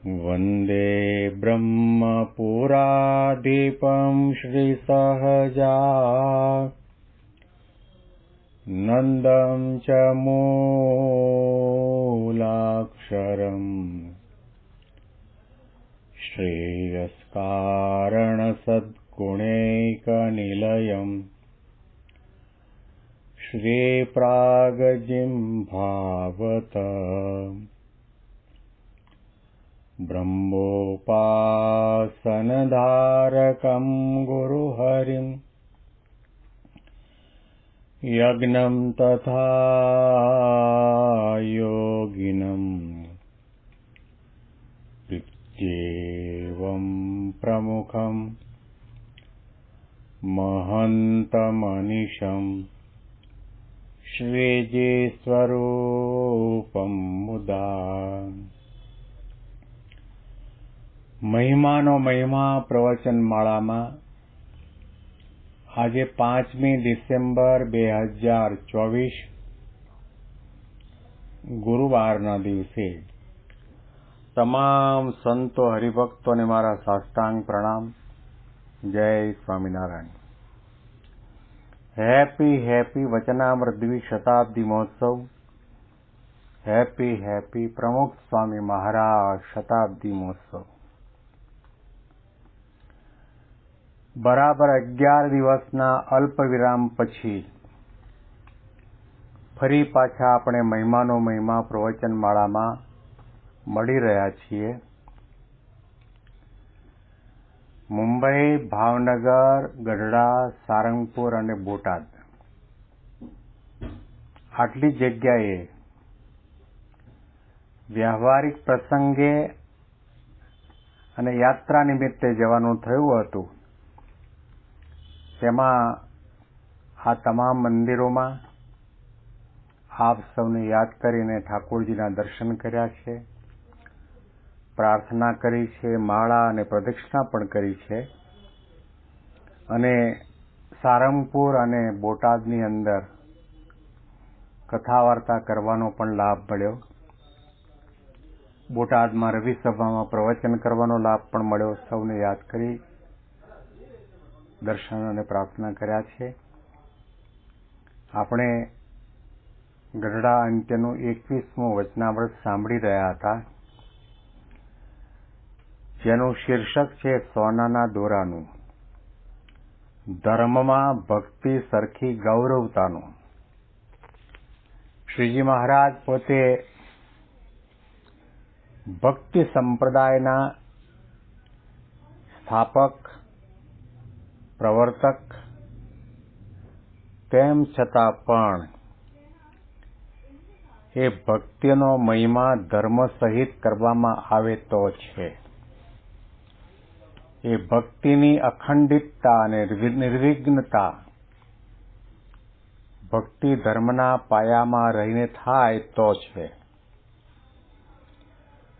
वन्दे ब्रह्मपुराधिपं श्रीसहजानन्दं च मूलाक्षरम् श्रेयस्कारणसद्गुणैकनिलयम् श्रीप्रागजिह्वावत ब्रह्मोपासनधारकं गुरुहरिं यज्ञं तथा योगिनं इत्येवं प्रमुखं महन्तमनिशं श्रीजीस्वरूपं मुदा। મહિમાનો મહિમા પ્રવચન માળામાં આજે 5મી ડિસેમ્બર 2024 ગુરુવારના દિવસે તમામ સંતો હરિભક્તોને મારા સાષ્ટાંગ પ્રણામ. જય સ્વામિનારાયણ. હેપી વચનામૃત દ્વિશતાબ્દી મહોત્સવ. હેપી પ્રમુખ સ્વામી મહારાજ શતાબ્દી મહોત્સવ. બરાબર 11 દિવસના અલ્પ વિરામ પછી ફરી પાછા આપણે મહિમાનો મહિમા પ્રવચન માળામાં મળી રહ્યા છીએ. મુંબઈ, ભાવનગર, ગઢડા, સારંગપુર અને બોટાદ આટલી જગ્યાએ વ્યવહારિક પ્રસંગે અને યાત્રા નિમિત્તે જવાનું થયું હતું. તેમાં આ તમામ મંદિરોમાં આપ સૌને યાદ કરીને ઠાકોરજીના દર્શન કર્યા છે, પ્રાર્થના કરી છે, માળા અને પ્રદક્ષિણા પણ કરી છે. અને સારંગપુર અને બોટાદની અંદર કથા વાર્તા કરવાનો પણ લાભ મળ્યો. બોટાદમાં રવિ સભામાં પ્રવચન કરવાનો લાભ પણ મળ્યો. સૌને યાદ કરી દર્શન અને પ્રાર્થના કર્યા છે. આપણે ગઢડા અંત્યનું 21મું વચનામૃત સાંભળી રહ્યા હતા, જેનું શીર્ષક છે સોનાના દોરાનું, ધર્મમાં ભક્તિ સરખી ગૌરવતાનું. શ્રીજી મહારાજ પોતે ભક્તિ સંપ્રદાયના સ્થાપક, પ્રવર્તક, તેમ છતાં પણ એ ભક્તિનો મહિમા ધર્મ સહિત કરવામાં આવે તો છે. એ ભક્તિની અખંડિતતા અને નિર્વિઘ્નતા ભક્તિ ધર્મના પાયામાં રહીને થાય તો છે.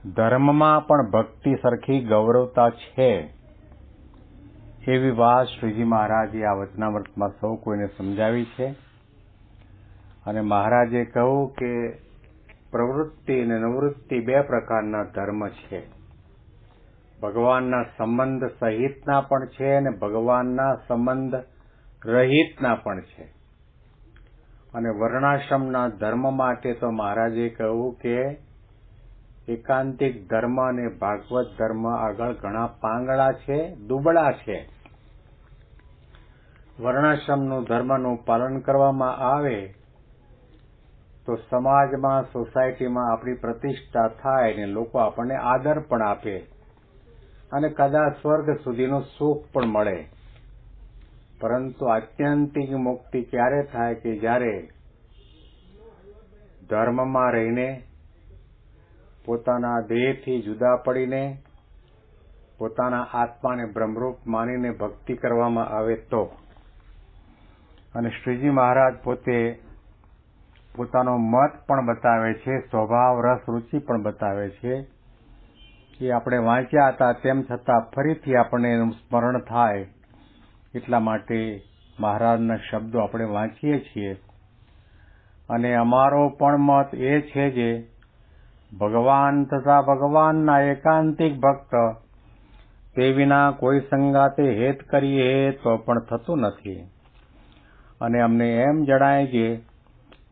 ધર્મમાં પણ ભક્તિ સરખી ગૌરવતા છે એવી વાત શ્રીજી મહારાજે આ વચનામૃતમાં સૌ કોઈને સમજાવી છે. અને મહારાજે કહ્યું કે પ્રવૃત્તિ અને નિવૃત્તિ 2 પ્રકારના ધર્મ છે. ભગવાનના સંબંધ સહિતના પણ છે અને ભગવાનના સંબંધ રહિતના પણ છે. અને વર્ણાશ્રમના ધર્મ માટે તો મહારાજે કહ્યું કે એકાંતિક ધર્મ અને ભાગવત ધર્મ આગળ ઘણા પાંગળા છે, દુબળા છે. વર્ણાશ્રમનું ધર્મનું પાલન કરવામાં આવે તો સમાજમાં, સોસાયટીમાં આપણી પ્રતિષ્ઠા થાય ને લોકો આપણને આદર પણ આપે અને કદાચ સ્વર્ગ સુધીનું સુખ પણ મળે. પરંતુ આત્યંતિક મુક્તિ ક્યારે થાય કે જ્યારે ધર્મમાં રહીને, પોતાના દેહથી જુદા પડીને, પોતાના આત્માને બ્રહ્મરૂપ માનીને ભક્તિ કરવામાં આવે તો. અને શ્રીજી મહારાજ પોતે પોતાનો મત પણ બતાવે છે, સ્વભાવ, રસ, રુચિ પણ બતાવે છે. એ આપણે વાંચ્યા હતા, તેમ છતાં ફરીથી આપણને એનું સ્મરણ થાય એટલા માટે મહારાજના શબ્દો આપણે વાંચીએ છીએ. અને અમારો પણ મત એ છે જે ભગવાન તથા ભગવાનના એકાંતિક ભક્ત તે વિના કોઈ સંગાતે હેત કરીએ તો પણ થતું નથી. અને અમને એમ જણાય કે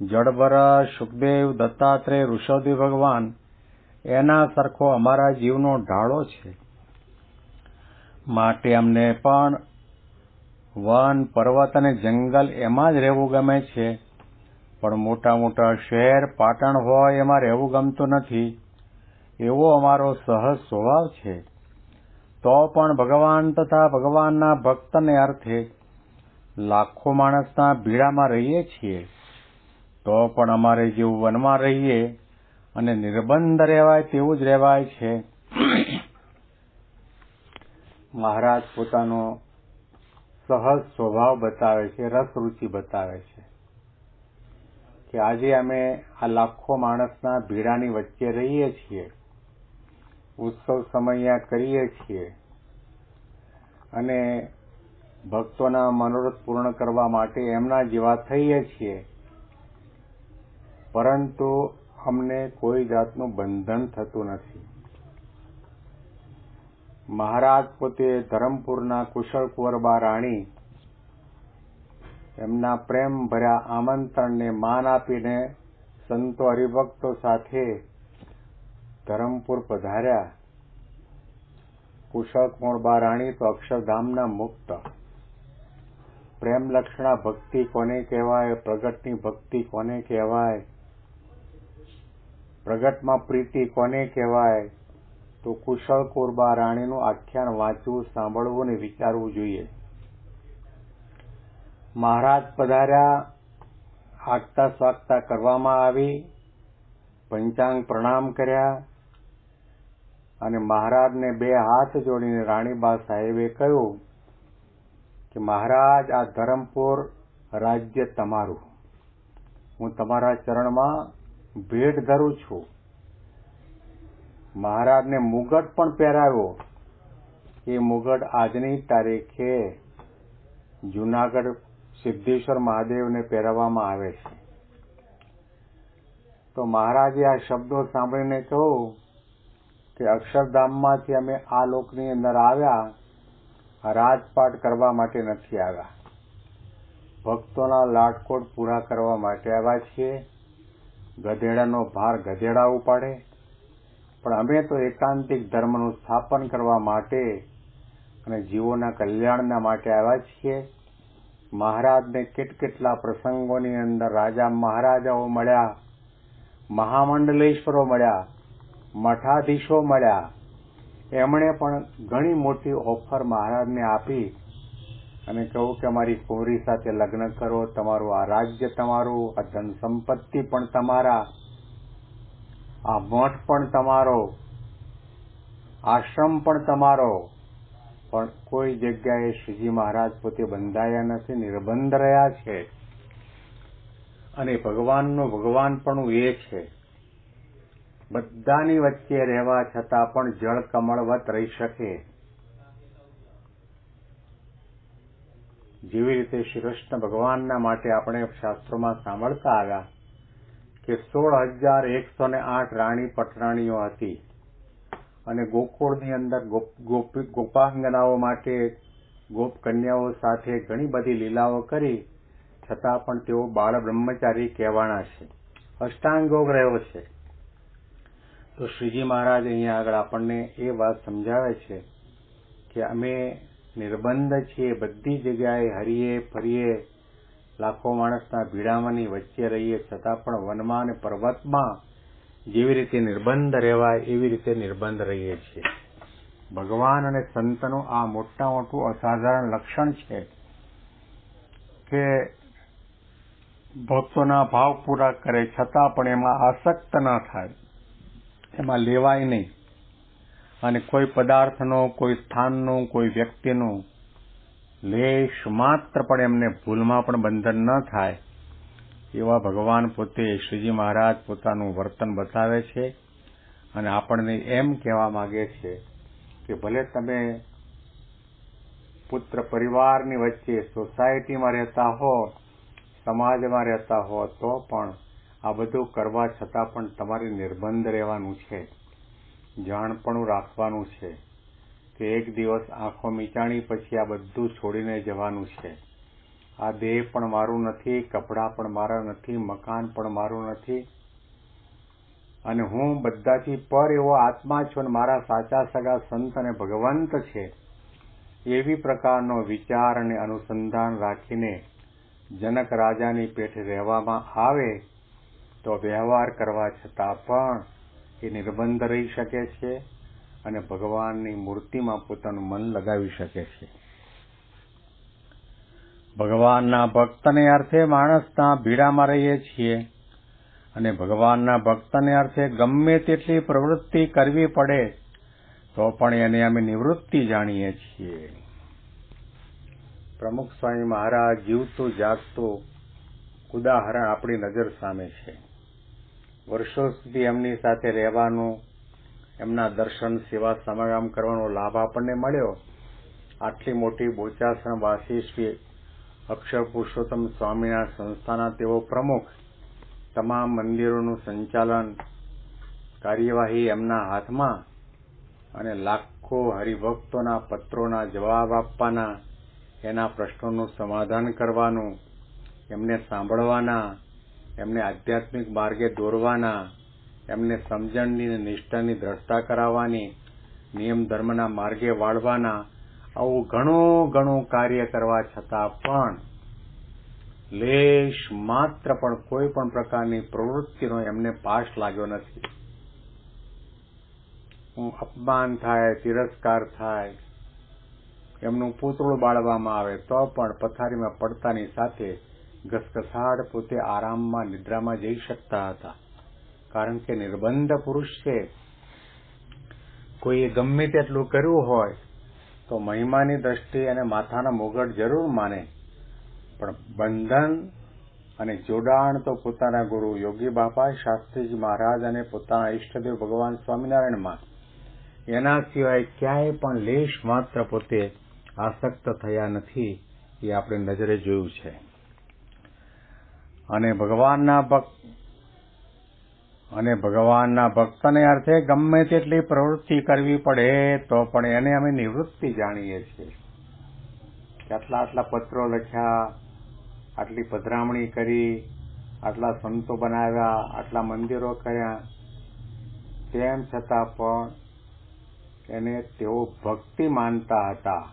જડભર સુખદેવ, દત્તાત્રેય, ઋષભદેવ ભગવાન એના સરખો અમારા જીવનો ઢાળો છે. માટે અમને પણ વન, પર્વત અને જંગલ એમાં જ રહેવું ગમે છે, પણ મોટા મોટા શહેર, પાટણ હોય એમાં રહેવું ગમતું નથી. એવો અમારો સહજ સ્વભાવ છે. તો પણ ભગવાન તથા ભગવાનના ભક્તને અર્થે લાખો માણસના ભીડામાં રહીએ છીએ. તો પણ અમારે જેવું વનમાં રહીએ અને નિર્બંધ રહેવાય તેવું જ રહેવાય છે. મહારાજ પોતાનો સહજ સ્વભાવ બતાવે છે, રસરૂચિ બતાવે છે કે આજે અમે આ લાખો માણસના ભીડાની વચ્ચે રહીએ છીએ, ઉત્સવ સમય કરીએ છીએ અને ભક્તોના મનોરથ પૂર્ણ કરવા માટે એમના જેવા થઈએ છીએ, પરંતુ અમને કોઈ જાતનું બંધન થતું નથી. મહારાજ પોતે ધરમપુરના કુશળ કુંવરબા રાણી એમના પ્રેમ ભર્યા આમંત્રણને માન આપીને સંતો હરિભક્તો સાથે ધરમપુર પધાર્યા. કુશળ કુંવરબા રાણી તો અક્ષરધામના મુક્ત. પ્રેમ લક્ષણા ભક્તિ કોને કહેવાય, પ્રગટની ભક્તિ કોને કહેવાય, પ્રગટમાં પ્રીતિ કોને કહેવાય, તો કુશળ કુંવરબા રાણીનું આખ્યાન વાંચવું, સાંભળવું અને વિચારવું જોઈએ. મહારાજ પધાર્યા, આગતા સ્વાગતા કરવામાં આવી, પંચાંગ પ્રણામ કર્યા અને મહારાજને બે હાથ જોડીને રાણીબા સાહેબે કહ્યું કે મહારાજ, આ ધરમપુર રાજ્ય તમારું, હું તમારા ચરણમાં ભેટ ધરું છું. મહારાજને મુગટ પણ પહેરાવ્યો. એ મુગટ આજની તારીખે જૂનાગઢ સિદ્ધેશ્વર મહાદેવને પહેરાવવામાં આવે છે. તો મહારાજે આ શબ્દો સાંભળીને કહ્યું કે અક્ષરધામમાંથી અમે આ લોકની અંદર આવ્યા, રાજપાટ કરવા માટે નથી આવ્યા, ભક્તોના લાડકોડ પૂરા કરવા માટે આવ્યા છીએ. ગધેડાનો ભાર ગધેડા ઉપાડે, પણ અમે તો એકાંતિક ધર્મનું સ્થાપન કરવા માટે અને જીવોના કલ્યાણના માટે આવ્યા છીએ. મહારાજને કેટલા પ્રસંગોની અંદર રાજા મહારાજાઓ મળ્યા, મહામંડલેશ્વરો મળ્યા, મઠાધીશો મળ્યા. એમણે પણ ઘણી મોટી ઓફર મહારાજને આપી અને કહ્યું કે અમારી કુંવરી સાથે લગ્ન કરો, તમારું આ રાજ્ય તમારું, આ ધન સંપત્તિ પણ તમારા, આ મઠ પણ તમારો, આશ્રમ પણ તમારો. પણ કોઈ જગ્યાએ શ્રીજી મહારાજ પોતે બંધાયા નથી, નિર્બંધ રહ્યા છે. અને ભગવાનનું ભગવાનપણું એ છે, બધાની વચ્ચે રહેવા છતાં પણ જળ કમળવત રહી શકે. જેવી રીતે શ્રી કૃષ્ણ ભગવાનના માટે આપણે શાસ્ત્રોમાં સાંભળતા આવ્યા કે 16,108 રાણી પટરાણીઓ હતી અને ગોકુળની અંદર ગોપાંગનાઓ માટે ગોપ કન્યાઓ સાથે ઘણી બધી લીલાઓ કરી, છતાં પણ તેઓ બાળ બ્રહ્મચારી કહેવાના છે, અષ્ટાંગ યોગ રહ્યો છે. તો શ્રીજી મહારાજ અહીંયા આગળ આપણને એ વાત સમજાવે છે કે અમે નિર્બંધ છીએ, બધી જગ્યાએ હરીએ ફરીએ, લાખો માણસના ભીડામાંની વચ્ચે રહીએ, છતાં પણ વનમાં અને પર્વતમાં જેવી રીતે નિર્બંધ રહેવાય એવી રીતે નિર્બંધ રહીએ છીએ. ભગવાન અને સંતનું આ મોટું અસાધારણ લક્ષણ છે કે ભક્તોના ભાવ પૂરા કરે, છતાં પણ એમાં આસક્ત ન થાય, એમાં લેવાય નહીં. અને કોઈ પદાર્થનો, કોઈ સ્થાનનો, કોઈ વ્યક્તિનો લેશ માત્ર પણ એમને ભૂલમાં પણ બંધન ન થાય, એવા ભગવાન પોતે શ્રીજી મહારાજ પોતાનું વર્તન બતાવે છે. અને આપણને એમ કહેવા માંગે છે કે ભલે તમે પુત્ર પરિવારની વચ્ચે સોસાયટીમાં રહેતા હો, સમાજમાં રહેતા હો, તો પણ આ બધું કરવા છતાં પણ તમારે નિર્બંધ રહેવાનું છે, જાણપણું રાખવાનું છે કે એક દિવસ આંખો મીચાણી પછી આ બધું છોડીને જવાનું છે. આ દેહ પણ મારું નથી, કપડાં પણ મારા નથી, મકાન પણ મારું નથી, અને હું બધાથી પર એવો આત્મા છું અને મારા સાચા સગા સંત અને ભગવંત છે. એવી પ્રકારનો વિચાર અને અનુસંધાન રાખીને જનક રાજાની પેઠે રહેવામાં આવે તો વ્યવહાર કરવા છતાં પણ એ નિર્બંધ રહી શકે છે અને ભગવાનની મૂર્તિમાં પોતાનું મન લગાવી શકે છે. ભગવાનના ભક્તને અર્થે માણસના ભીડામાં રહીએ છીએ અને ભગવાનના ભક્તને અર્થે ગમે તેટલી પ્રવૃત્તિ કરવી પડે તો પણ એને અમે નિવૃત્તિ જાણીએ છીએ. પ્રમુખ સ્વામી મહારાજ જીવતું જાગતું ઉદાહરણ આપણી નજર સામે છે. વર્ષો સુધી એમની સાથે રહેવાનું, એમના દર્શન સેવા સમાગમ કરવાનો લાભ આપણને મળ્યો. આટલી મોટી બોચાસણ વાસી શ્રી અક્ષર પુરુષોત્તમ સ્વામીના સંસ્થાના તેઓ પ્રમુખ, તમામ મંદિરોનું સંચાલન, કાર્યવાહી એમના હાથમાં, અને લાખો હરિભક્તોના પત્રોના જવાબ આપવાના, એના પ્રશ્નોનું સમાધાન કરવાનું, એમને સાંભળવાના, એમને આધ્યાત્મિક માર્ગે દોરવાના, એમને સમજણની અને નિષ્ઠાની દ્રઢતા કરાવવાની, નિયમ ધર્મના માર્ગે વાળવાના, આવું ઘણું કાર્ય કરવા છતાં પણ લેશ માત્ર પણ કોઈ પણ પ્રકારની પ્રવૃત્તિનો એમને પાશ લાગ્યો નથી. અપમાન થાય, તિરસ્કાર થાય, એમનું પૂતળું બાળવામાં આવે તો પણ પથારીમાં પડતાની સાથે ઘસઘસાટ પોતે આરામમાં નિદ્રામાં જઈ શકતા હતા. કારણ કે નિર્બંધ પુરુષ છે. કોઈએ ગમે તેટલું કર્યું હોય તો મહિમાની દ્રષ્ટિએ અને માથાના મુગટ જરૂર માને, પણ બંધન અને જોડાણ તો પોતાના ગુરુ યોગી બાપા શાસ્ત્રીજી મહારાજ અને પોતાના ઈષ્ટદેવ ભગવાન સ્વામિનારાયણમાં, એના સિવાય ક્યાંય પણ લેશ માત્ર પોતે આસક્ત થયા નથી. એ આપણે નજરે જોયું છે. અને ભગવાનના ભક્તને અર્થે ગમે તેટલી પ્રવૃત્તિ કરવી પડે તો પણ એને અમે નિવૃત્તિ જાણીએ છીએ. આટલા પત્રો લખ્યા, આટલી પધરામણી કરી, આટલા સંતો બનાવ્યા, આટલા મંદિરો કર્યા, તેમ છતાં પણ એને તેઓ ભક્તિ માનતા હતા.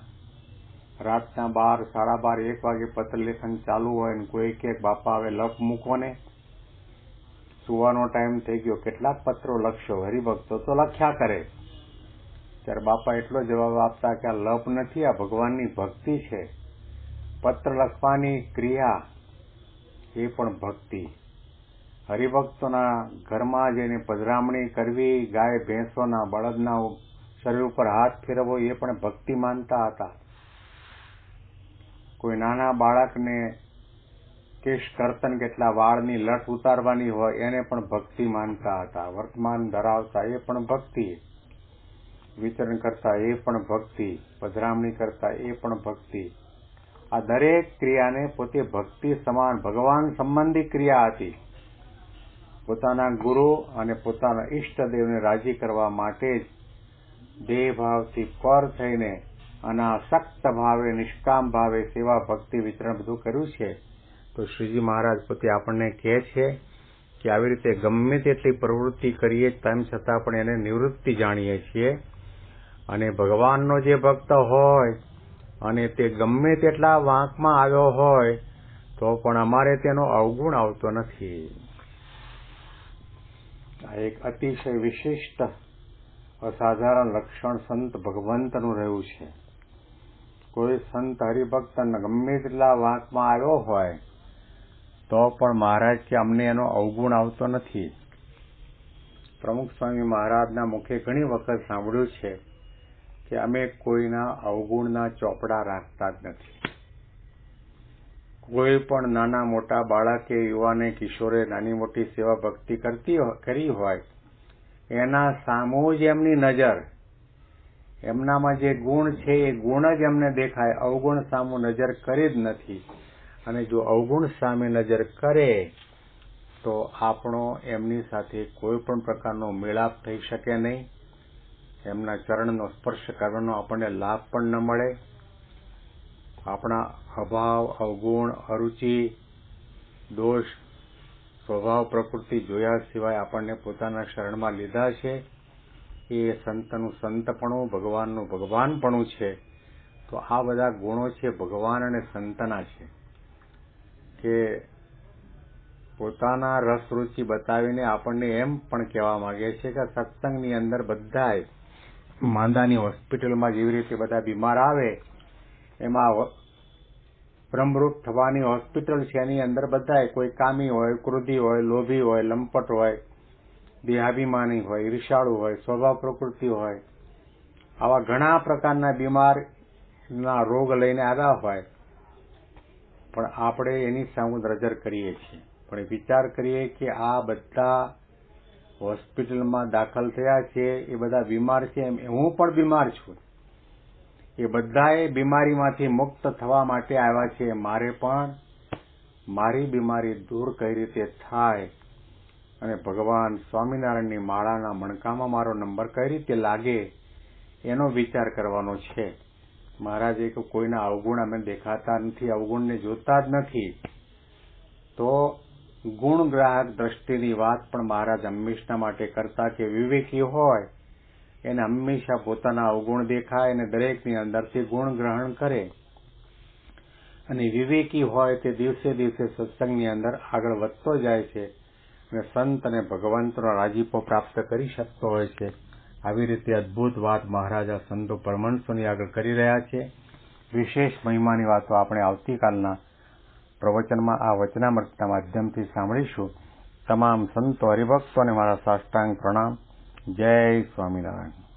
રાતના 12, 12:30, 1 વાગે પત્ર લેખન ચાલુ હોય ને કોઈ કે બાપા હવે લપ મૂકો ને, સુવાનો ટાઈમ થઈ ગયો, કેટલાક પત્રો લખશો, હરિભક્તો તો લખ્યા કરે. ત્યારે બાપા એટલો જવાબ આપતા કે આ લપ નથી, આ ભગવાનની ભક્તિ છે. પત્ર લખવાની ક્રિયા એ પણ ભક્તિ. હરિભક્તોના ઘરમાં જઈને પધરામણી કરવી, ગાય ભેંસોના બળદના શરીર ઉપર હાથ ફેરવવો એ પણ ભક્તિ માનતા હતા. કોઈ નાના બાળકને કેશ કર્તન કેટલા વાળની લટ ઉતારવાની હોય એને પણ ભક્તિ માનતા હતા. વર્તમાન ધરાવતા એ પણ ભક્તિ, વિતરણ કરતા એ પણ ભક્તિ, પધરામણી કરતા એ પણ ભક્તિ. આ દરેક ક્રિયાને પોતે ભક્તિ સમાન ભગવાન સંબંધી ક્રિયા હતી. પોતાના ગુરુ અને પોતાના ઈષ્ટદેવને રાજી કરવા માટે જ દેહભાવથી પર થઈને અનાસક્ત ભાવે, નિષ્કામ ભાવે સેવા ભક્તિ વિતરણ બધું કર્યું છે. તો શ્રીજી મહારાજ પોતે આપણને કહે છે કે આવી રીતે ગમે તેટલી પ્રવૃત્તિ કરીએ તેમ છતાં પણ એને નિવૃત્તિ જાણીએ છીએ. અને ભગવાનનો જે ભક્ત હોય અને તે ગમે તેટલા વાંકમાં આવ્યો હોય તો પણ અમારે તેનો અવગુણ આવતો નથી. આ એક અતિશય વિશિષ્ટ અસાધારણ લક્ષણ સંત ભગવંતનું રહ્યું છે. કોઈ સંત હરિભક્ત ગમે તેટલા વાંકમાં આવ્યો હોય તો પણ મહારાજ કે અમને એનો અવગુણ આવતો નથી. પ્રમુખ સ્વામી મહારાજના મુખે ઘણી વખત સાંભળ્યું છે કે અમે કોઈના અવગુણના ચોપડા રાખતા જ નથી. કોઈ પણ નાના મોટા બાળકે, યુવાને, કિશોરે નાની મોટી સેવા ભક્તિ કરી હોય એના સામું જ એમની નજર, એમનામાં જે ગુણ છે એ ગુણ જ એમને દેખાય, અવગુણ સામું નજર કરી જ નથી. અને જો અવગુણ સામે નજર કરે તો આપણો એમની સાથે કોઈ પણ પ્રકારનો મેળાપ થઈ શકે નહીં. એમના ચરણનો સ્પર્શ કરવાનો આપણને લાભ પણ ન મળે. આપણા અભાવ, અવગુણ, અરુચિ, દોષ, સ્વભાવ, પ્રકૃતિ જોયા સિવાય આપણને પોતાના શરણમાં લીધા છે. એ સંતનું સંતપણું, ભગવાનનું ભગવાનપણું છે. તો આ બધા ગુણો છે ભગવાન અને સંતના છે કે પોતાના રસ રુચિ બતાવીને આપણને એમ પણ કહેવા માંગે છે કે સત્સંગની અંદર બધાય માંદાની હોસ્પિટલમાં જેવી રીતે બધા બીમાર આવે એમાં બ્રહ્મરૂપ થવાની હોસ્પિટલ છે. એની અંદર બધાય કોઈ કામી હોય, ક્રોધી હોય, લોભી હોય, લંપટ હોય, દેહાભિમાની હોય, ઈર્ષાળુ હોય, સ્વભાવ પ્રકૃતિ હોય, આવા ઘણા પ્રકારના બીમારના રોગ લઈને આવ્યા હોય. પણ આપણે એની સામે નજર કરીએ છીએ, પણ વિચાર કરીએ કે આ બધા હોસ્પિટલમાં દાખલ થયા છે એ બધા બીમાર છે. હું પણ બીમાર છું. એ બધાએ બીમારીમાંથી મુક્ત થવા માટે આવ્યા છે. મારે પણ મારી બીમારી દૂર કઈ રીતે થાય અને ભગવાન સ્વામિનારાયણની માળાના મણકામાં મારો નંબર કઈ રીતે લાગે એનો વિચાર કરવાનો છે. મહારાજે કે કોઈના અવગુણ અમે દેખાતા નથી, અવગુણને જોતા જ નથી. તો ગુણગ્રાહક દ્રષ્ટિની વાત પણ મહારાજ હંમેશા માટે કરતા કે વિવેકી હોય એને હંમેશા પોતાના અવગુણ દેખાય અને દરેકની અંદરથી ગુણ ગ્રહણ કરે. અને વિવેકી હોય તે દિવસે દિવસે સત્સંગની અંદર આગળ વધતો જાય છે અને સંત અને ભગવંતનો રાજીપો પ્રાપ્ત કરી શકતો હોય છે. આવી રીતે અદભુત વાત મહારાજા સંતો પરમહંસોની આગળ કરી રહ્યા છે. વિશેષ મહિમાની વાતો આપણે આવતીકાલના પ્રવચનમાં આ વચનામૃતના માધ્યમથી સાંભળીશું. તમામ સંતો હરિભક્તોને મારા સાષ્ટાંગ પ્રણામ. જય સ્વામિનારાયણ.